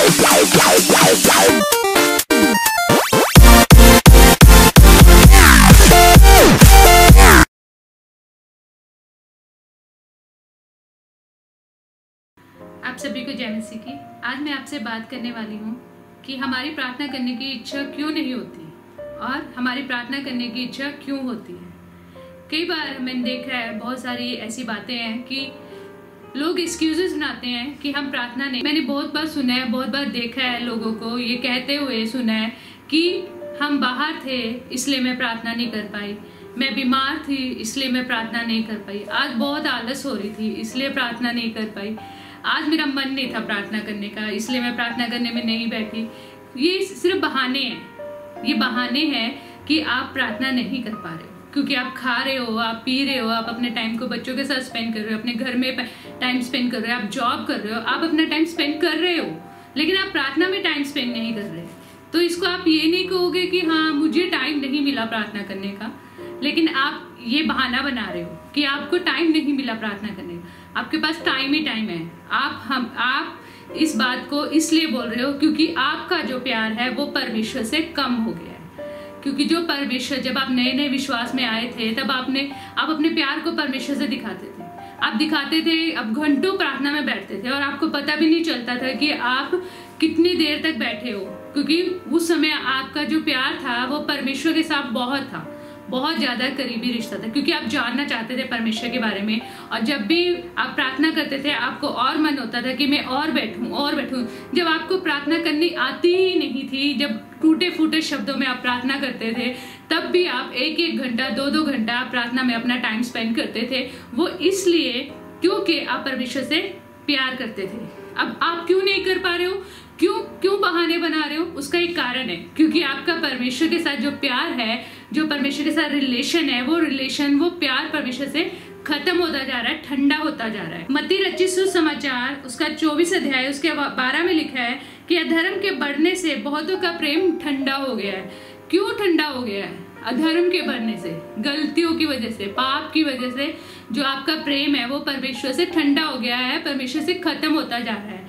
आप सभी को जय मसीह की। आज मैं आपसे बात करने वाली हूँ कि हमारी प्रार्थना करने की इच्छा क्यों नहीं होती और हमारी प्रार्थना करने की इच्छा क्यों होती है। कई बार मैंने देखा है, बहुत सारी ऐसी बातें हैं कि लोग एक्सक्यूजेस बनाते हैं कि हम प्रार्थना नहीं। मैंने बहुत बार सुना है, बहुत बार देखा है लोगों को ये कहते हुए सुना है कि हम बाहर थे इसलिए मैं प्रार्थना नहीं कर पाई, मैं बीमार थी इसलिए मैं प्रार्थना नहीं कर पाई, आज बहुत आलस हो रही थी इसलिए प्रार्थना नहीं कर पाई, आज मेरा मन नहीं था प्रार्थना करने का इसलिए मैं प्रार्थना करने में नहीं बैठी। ये सिर्फ बहाने हैं। ये बहाने हैं कि आप प्रार्थना नहीं कर पा रहे हो क्योंकि आप खा रहे हो, आप पी रहे हो, आप अपने टाइम को बच्चों के साथ स्पेंड कर रहे हो, अपने घर में टाइम स्पेंड कर रहे हो, आप जॉब कर रहे हो, आप अपना टाइम स्पेंड कर रहे हो, लेकिन आप प्रार्थना में टाइम स्पेंड नहीं कर रहे। तो इसको आप ये नहीं कहोगे कि हाँ मुझे टाइम नहीं मिला प्रार्थना करने का, लेकिन आप ये बहाना बना रहे हो कि आपको टाइम नहीं मिला प्रार्थना करने का। आपके पास टाइम ही टाइम है। आप इस बात को इसलिए बोल रहे हो क्योंकि आपका जो प्यार है वो परमेश्वर से कम हो गया है। क्योंकि जो परमेश्वर, जब आप नए नए विश्वास में आए थे तब आप अपने प्यार को परमेश्वर से दिखाते थे। आप दिखाते थे, आप घंटों प्रार्थना में बैठते थे और आपको पता भी नहीं चलता था कि आप कितनी देर तक बैठे हो, क्योंकि उस समय आपका जो प्यार था वो परमेश्वर के साथ बहुत था, बहुत ज्यादा करीबी रिश्ता था, क्योंकि आप जानना चाहते थे परमेश्वर के बारे में। और जब भी आप प्रार्थना करते थे आपको और मन होता था कि मैं और बैठूं। जब आपको प्रार्थना करनी आती ही नहीं थी, जब टूटे फूटे शब्दों में आप प्रार्थना करते थे, तब भी आप 1-1 घंटा 2-2 घंटा प्रार्थना में अपना टाइम स्पेंड करते थे। वो इसलिए क्योंकि आप परमेश्वर से प्यार करते थे। अब आप क्यों नहीं कर पा रहे हो, क्यों बहाने बना रहे हो? उसका एक कारण है, क्योंकि आपका परमेश्वर के साथ जो प्यार है, जो परमेश्वर के साथ रिलेशन है, वो प्यार परमेश्वर से खत्म होता जा रहा है, ठंडा होता जा रहा है। मत्ती रचित सुसमाचार उसका 24 अध्याय उसके 12 में लिखा है कि अधर्म के बढ़ने से बहुतों का प्रेम ठंडा हो गया है। क्यों ठंडा हो गया है? अधर्म के बढ़ने से, गलतियों की वजह से, पाप की वजह से जो आपका प्रेम है वो परमेश्वर से ठंडा हो गया है, परमेश्वर से खत्म होता जा रहा है।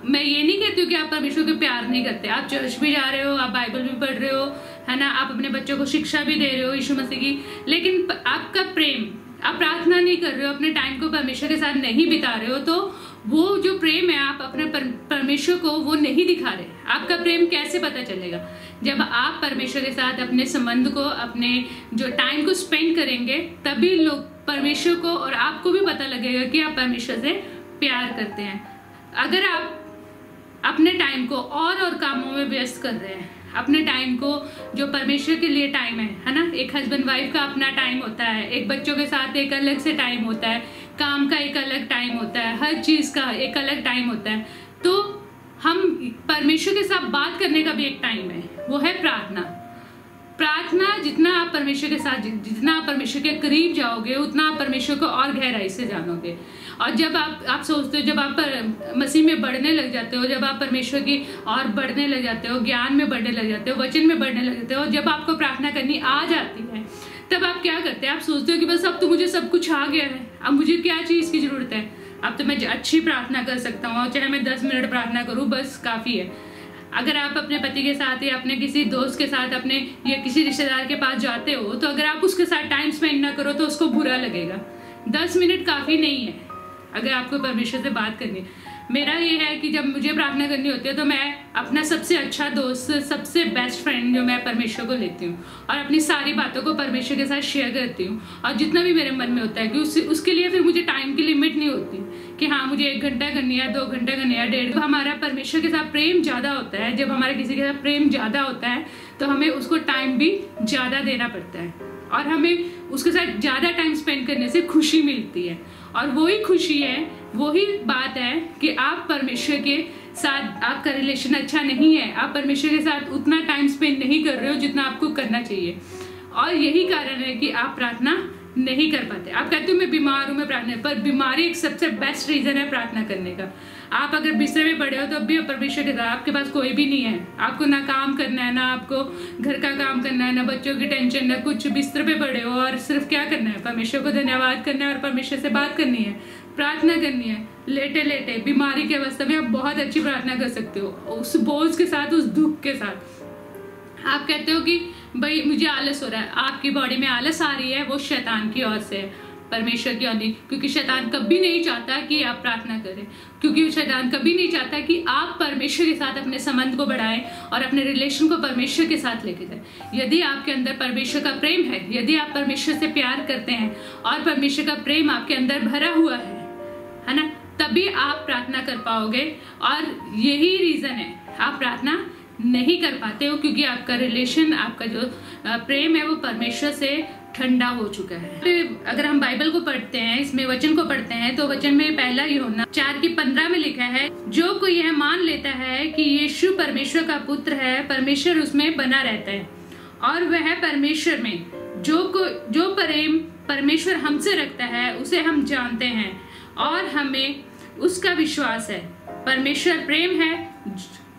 मैं ये नहीं कहती हूँ कि आप परमेश्वर को प्यार नहीं करते। आप चर्च भी जा रहे हो, आप बाइबल भी पढ़ रहे हो, है ना, आप अपने बच्चों को शिक्षा भी दे रहे हो यीशु मसीह की, लेकिन आपका प्रेम, आप प्रार्थना नहीं कर रहे हो, अपने टाइम को परमेश्वर के साथ नहीं बिता रहे हो, तो वो जो प्रेम है आप अपने परमेश्वर को वो नहीं दिखा रहे। आपका प्रेम कैसे पता चलेगा? जब आप परमेश्वर के साथ अपने संबंध को, अपने जो टाइम को स्पेंड करेंगे, तभी लोग परमेश्वर को और आपको भी पता लगेगा कि आप परमेश्वर से प्यार करते हैं। अगर आप अपने टाइम को और कामों में व्यस्त कर रहे हैं, अपने टाइम को जो परमेश्वर के लिए टाइम है ना, एक हस्बैंड वाइफ का अपना टाइम होता है, एक बच्चों के साथ एक अलग से टाइम होता है, काम का एक अलग टाइम होता है, हर चीज का एक अलग टाइम होता है, तो हम परमेश्वर के साथ बात करने का भी एक टाइम है, वो है प्रार्थना। जितना आप परमेश्वर के साथ, जितना आप परमेश्वर के करीब जाओगे, उतना आप परमेश्वर को और गहराई से जानोगे। और जब आप सोचते हो, जब आप मसीह में बढ़ने लग जाते हो, जब आप परमेश्वर की और बढ़ने लग जाते हो, ज्ञान में बढ़ने लग जाते हो, वचन में बढ़ने लग जाते हो, जब आपको प्रार्थना करनी आ जाती है, तब आप क्या करते हैं? आप सोचते हो कि बस अब तो मुझे सब कुछ आ गया है, अब मुझे क्या चीज की जरूरत है, अब तो मैं अच्छी प्रार्थना कर सकता हूँ, चाहे मैं 10 मिनट प्रार्थना करूँ, बस काफी है। अगर आप अपने पति के साथ या अपने किसी दोस्त के साथ, अपने या किसी रिश्तेदार के पास जाते हो, तो अगर आप उसके साथ टाइम स्पेंड ना करो तो उसको बुरा लगेगा। 10 मिनट काफी नहीं है अगर आपको परमेश्वर से बात करनी है। मेरा ये है कि जब मुझे प्रार्थना करनी होती है तो मैं अपना सबसे अच्छा दोस्त, सबसे बेस्ट फ्रेंड जो मैं परमेश्वर को लेती हूँ और अपनी सारी बातों को परमेश्वर के साथ शेयर करती हूँ। और जितना भी मेरे मन में होता है कि उसके लिए फिर मुझे टाइम की लिमिट नहीं होती कि हाँ मुझे 1 घंटा करनी है, 2 घंटा करनी है, 1.5। हमारा परमेश्वर के साथ प्रेम ज्यादा होता है, जब हमारा किसी के साथ प्रेम ज्यादा होता है तो हमें उसको टाइम भी ज्यादा देना पड़ता है और हमें उसके साथ ज्यादा टाइम स्पेंड करने से खुशी मिलती है। और वही खुशी है, वही बात है कि आप परमेश्वर के साथ, आपका रिलेशन अच्छा नहीं है, आप परमेश्वर के साथ उतना टाइम स्पेंड नहीं कर रहे हो जितना आपको करना चाहिए। और यही कारण है कि आप प्रार्थना नहीं कर पाते। आप कहते हो मैं बीमार हूं, मैं प्रार्थना, पर बीमारी एक सबसे बेस्ट रीजन है प्रार्थना करने का। आप अगर बिस्तर में पड़े हो तो अब भी परमेश्वर के साथ, आपके पास कोई भी नहीं है, आपको ना काम करना है, ना आपको घर का काम करना है, ना बच्चों की टेंशन, ना कुछ, बिस्तर पे पड़े हो और सिर्फ क्या करना है? परमेश्वर को धन्यवाद करना है और परमेश्वर से बात करनी है, प्रार्थना करनी है। लेटे लेटे बीमारी की अवस्था में आप बहुत अच्छी प्रार्थना कर सकते हो, उस बोझ के साथ, उस दुख के साथ। आप कहते हो कि भाई मुझे आलस हो रहा है, आपकी बॉडी में आलस आ रही है, वो शैतान की ओर से है, परमेश्वर की ओर नहीं। क्योंकि शैतान कभी नहीं चाहता कि आप प्रार्थना करें, क्योंकि शैतान कभी नहीं चाहता कि आप परमेश्वर के साथ अपने संबंध को बढ़ाएं और अपने रिलेशन को परमेश्वर के साथ लेके जाएं। यदि आपके अंदर परमेश्वर का प्रेम है, यदि आप परमेश्वर से प्यार करते हैं और परमेश्वर का प्रेम आपके अंदर भरा हुआ है ना, तभी आप प्रार्थना कर पाओगे। और यही रीजन है आप प्रार्थना नहीं कर पाते हो, क्योंकि आपका रिलेशन, आपका जो प्रेम है वो परमेश्वर से ठंडा हो चुका है। अगर हम बाइबल को पढ़ते हैं, इसमें वचन को पढ़ते हैं, तो वचन में पहला यूहन्ना 4:15 में लिखा है, जो कोई यह मान लेता है कि यीशु परमेश्वर का पुत्र है, परमेश्वर उसमें बना रहता है और वह परमेश्वर में। जो प्रेम परमेश्वर हमसे रखता है उसे हम जानते हैं और हमें उसका विश्वास है। परमेश्वर प्रेम है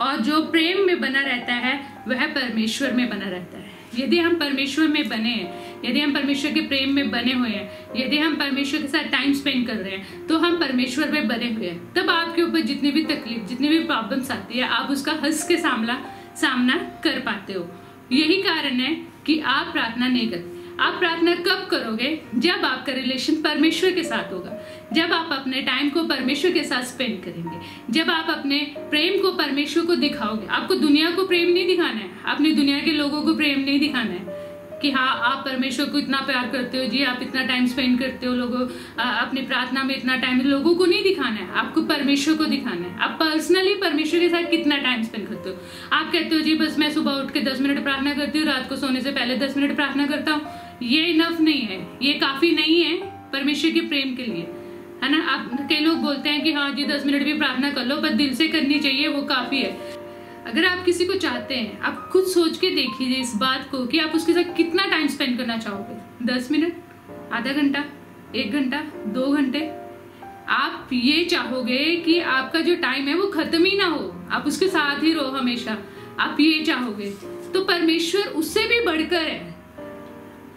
और जो प्रेम में बना रहता है वह परमेश्वर में बना रहता है। यदि हम परमेश्वर में बने हैं, यदि हम परमेश्वर के प्रेम में बने हुए हैं, यदि हम परमेश्वर के साथ टाइम स्पेंड कर रहे हैं, तो हम परमेश्वर में बने हुए हैं। तब आपके ऊपर जितनी भी तकलीफ, जितनी भी प्रॉब्लम्स आती है, आप उसका हंस के सामना कर पाते हो। यही कारण है कि आप प्रार्थना नहीं करते। आप प्रार्थना कब करोगे? जब आपका रिलेशन परमेश्वर के साथ होगा, जब आप अपने टाइम को परमेश्वर के साथ स्पेंड करेंगे, जब आप अपने प्रेम को परमेश्वर को दिखाओगे। आपको दुनिया को प्रेम नहीं दिखाना है, अपनी दुनिया के लोगों को प्रेम नहीं दिखाना है कि हाँ आप परमेश्वर को इतना प्यार करते हो जी, आप इतना टाइम स्पेंड करते हो, लोगों अपनी प्रार्थना में इतना टाइम, लोगों को नहीं दिखाना है, आपको परमेश्वर को दिखाना है। आप पर्सनली परमेश्वर के साथ कितना टाइम स्पेंड करते हो। आप कहते हो जी बस मैं सुबह उठ के 10 मिनट प्रार्थना करती हूँ, रात को सोने से पहले 10 मिनट प्रार्थना करता हूँ, ये इनफ नहीं है, ये काफी नहीं है परमेश्वर के प्रेम के लिए, है ना। आप कई लोग बोलते हैं कि हाँ जी 10 मिनट भी प्रार्थना कर लो, बस दिल से करनी चाहिए, वो काफी है। अगर आप किसी को चाहते हैं, आप खुद सोच के देखिए इस बात को कि आप उसके साथ कितना टाइम स्पेंड करना चाहोगे। 10 मिनट, आधा घंटा, 1 घंटा, 2 घंटे। आप ये चाहोगे कि आपका जो टाइम है वो खत्म ही ना हो, आप उसके साथ ही रहो हमेशा, आप ये चाहोगे। तो परमेश्वर उससे भी बढ़कर है,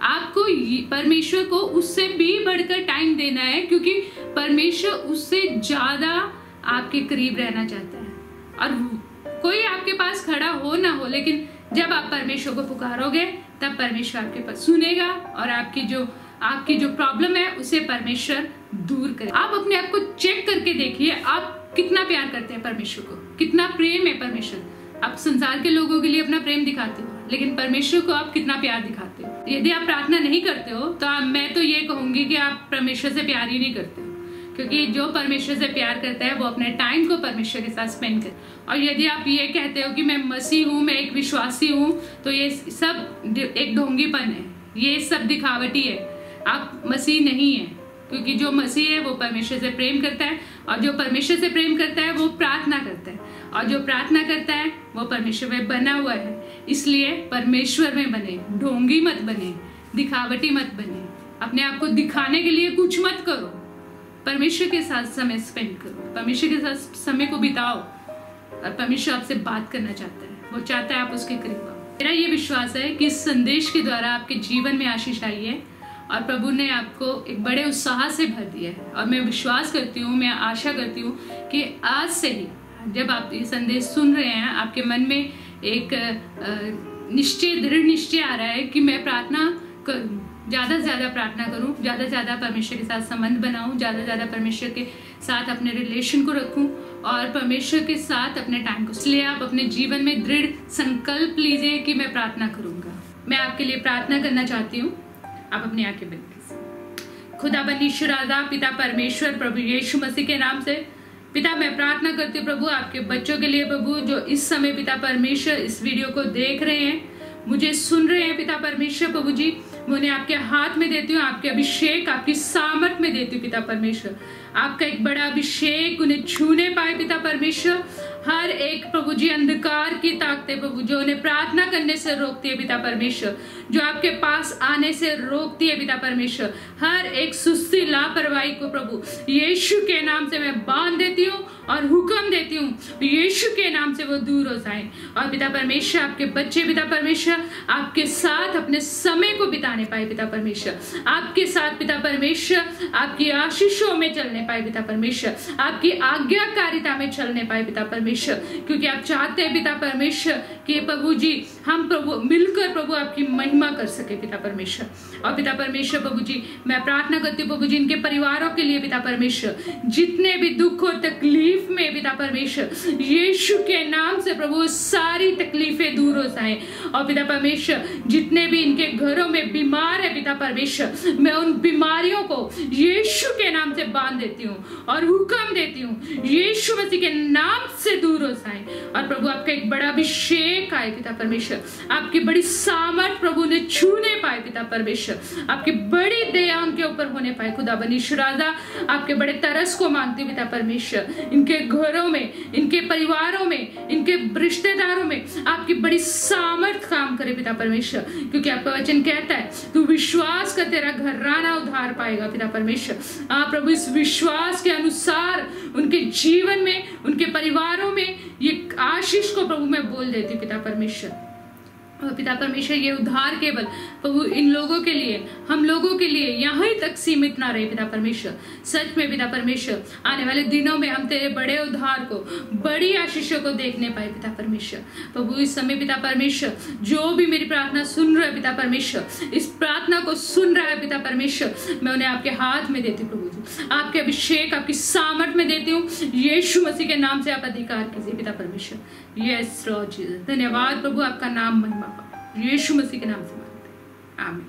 आपको परमेश्वर को उससे भी बढ़कर टाइम देना है, क्योंकि परमेश्वर उससे ज्यादा आपके करीब रहना चाहता है। और कोई आपके पास खड़ा हो ना हो, लेकिन जब आप परमेश्वर को पुकारोगे तब परमेश्वर आपके पास सुनेगा और आपकी जो प्रॉब्लम है उसे परमेश्वर दूर करे। आप अपने आप को चेक करके देखिए, आप कितना प्यार करते हैं परमेश्वर को, कितना प्रेम है परमेश्वर। आप संसार के लोगों के लिए अपना प्रेम दिखाते हो, लेकिन परमेश्वर को आप कितना प्यार दिखाते हो। यदि आप प्रार्थना नहीं करते हो तो मैं तो ये कहूंगी कि आप परमेश्वर से प्यार ही नहीं करते हो, क्योंकि जो परमेश्वर से प्यार करता है वो अपने टाइम को परमेश्वर के साथ स्पेंड करे। और यदि आप ये कहते हो कि मैं मसीह हूँ, मैं एक विश्वासी हूँ, तो ये सब एक ढोंगीपन है, ये सब दिखावटी है। आप मसीह नहीं है, क्योंकि जो मसीह है वो परमेश्वर से प्रेम करता है, और जो परमेश्वर से प्रेम करता है वो प्रार्थना करता है, और जो प्रार्थना करता है वो परमेश्वर में बना हुआ है। इसलिए परमेश्वर में बने, ढोंगी मत बने, दिखावटी मत बने, अपने आप को दिखाने के लिए कुछ मत करो। परमेश्वर के साथ समय स्पेंड करो, परमेश्वर के साथ समय को बिताओ, और परमेश्वर आपसे बात करना चाहता है, वो चाहता है आप उसके करीब आओ। मेरा ये विश्वास है कि इस संदेश के द्वारा आपके जीवन में आशीष आई है और प्रभु ने आपको एक बड़े उत्साह से भर दिया है। और मैं विश्वास करती हूँ, मैं आशा करती हूँ कि आज से ही जब आप ये संदेश सुन रहे हैं, आपके मन में एक निश्चय, दृढ़ निश्चय आ रहा है कि मैं प्रार्थना करूँ, ज़्यादा से ज़्यादा प्रार्थना करूँ, ज़्यादा से ज़्यादा परमेश्वर के साथ संबंध बनाऊँ, ज़्यादा से ज़्यादा परमेश्वर के साथ अपने रिलेशन को रखूँ और परमेश्वर के साथ अपने टाइम को। इसलिए आप अपने जीवन में दृढ़ संकल्प लीजिए कि मैं प्रार्थना करूँगा। मैं आपके लिए प्रार्थना करना चाहती हूँ। आप अपनी आंखें बंद कीजिए। खुदाबंद ईश्वर आदा पिता परमेश्वर प्रभु यीशु मसीह के नाम से पिता मैं प्रार्थना करती हूँ प्रभु आपके बच्चों के लिए प्रभु, जो इस समय पिता परमेश्वर इस वीडियो को देख रहे हैं, मुझे सुन रहे हैं पिता परमेश्वर प्रभु जी, मैं उन्हें आपके हाथ में देती हूँ, आपके अभिषेक, आपकी सामर्थ में देती हूँ पिता परमेश्वर। आपका एक बड़ा अभिषेक उन्हें छूने पाए पिता परमेश्वर, हर एक प्रभु जी अंधकार की ताकतें प्रभु जो उन्हें प्रार्थना करने से रोकती है पिता परमेश्वर, जो आपके पास आने से रोकती है पिता परमेश्वर, हर एक सुस्ती लापरवाही को प्रभु यीशु के नाम से मैं बांध देती हूँ और हुक्म देती हूँ यीशु के नाम से वो दूर हो जाएं। और पिता परमेश्वर आपके बच्चे पिता परमेश्वर आपके साथ अपने समय को बिताने पाए पिता परमेश्वर, आपके साथ पिता परमेश्वर आपकी आशीषों में चलने पाए पिता परमेश्वर, आपकी आज्ञाकारिता में चलने पाए पिता परमेश्वर, क्योंकि आप चाहते हैं पिता परमेश्वर कि प्रभु जी हम प्रभु मिलकर प्रभु आपकी महिमा कर सके पिता परमेश्वर। और पिता परमेश्वर प्रभु जी मैं प्रार्थना करती हूँ प्रभु जी इनके परिवारों के लिए पिता परमेश्वर, जितने भी दुख और तकलीफ में पिता परमेश्वर यीशु के नाम से प्रभु सारी तकलीफें दूर हो जाएं। और पिता परमेश्वर जितने भी इनके घरों में बीमार है पिता परमेश्वर, मैं उन बीमारियों को यीशु के नाम से बांध देती हूँ और हुक्म देती हूँ यीशु मसीह के नाम से दूर हो जाएं। और प्रभु आपका एक बड़ा अभिषेक आए पिता परमेश्वर, आपकी बड़ी सामर्थ प्रभु ने छूने पाए पिता परमेश्वर, आपकी बड़ी दया उनके ऊपर होने पाए खुदा बनीशु राजा, आपके बड़े तरस को मांगती पिता परमेश्वर, इनके घरों में इनके परिवारों में इनके रिश्तेदारों में आपकी बड़ी सामर्थ काम करे पिता परमेश्वर, क्योंकि आपका वचन कहता है तू विश्वास कर तेरा घराना उद्धार पाएगा पिता परमेश्वर। आप प्रभु इस विश्वास के अनुसार उनके जीवन में उनके परिवारों में ये आशीष को प्रभु मैं बोल देती पिता परमेश्वर। और पिता परमेश्वर ये उद्धार केवल प्रभु इन लोगों के लिए हम लोगों के लिए यहाँ तक सीमित ना रहे पिता परमेश्वर, सच में पिता परमेश्वर आने वाले दिनों में हम तेरे बड़े उद्धार को बड़ी आशीषों को देखने पाए पिता परमेश्वर। प्रभु इस समय पिता परमेश्वर जो भी मेरी प्रार्थना सुन रहा है पिता परमेश्वर, इस प्रार्थना को सुन रहा है पिता परमेश्वर, मैं उन्हें आपके हाथ में देती हूँ प्रभु जी, आपके अभिषेक आपकी सामर्थ में देती हूँ यीशु मसीह के नाम से आप अधिकार कीजिए पिता परमेश्वर। यस लॉर्ड जीसस, धन्यवाद प्रभु, आपका नाम महिमा यीशु मसीह के नाम से मांगते हैं, आमीन।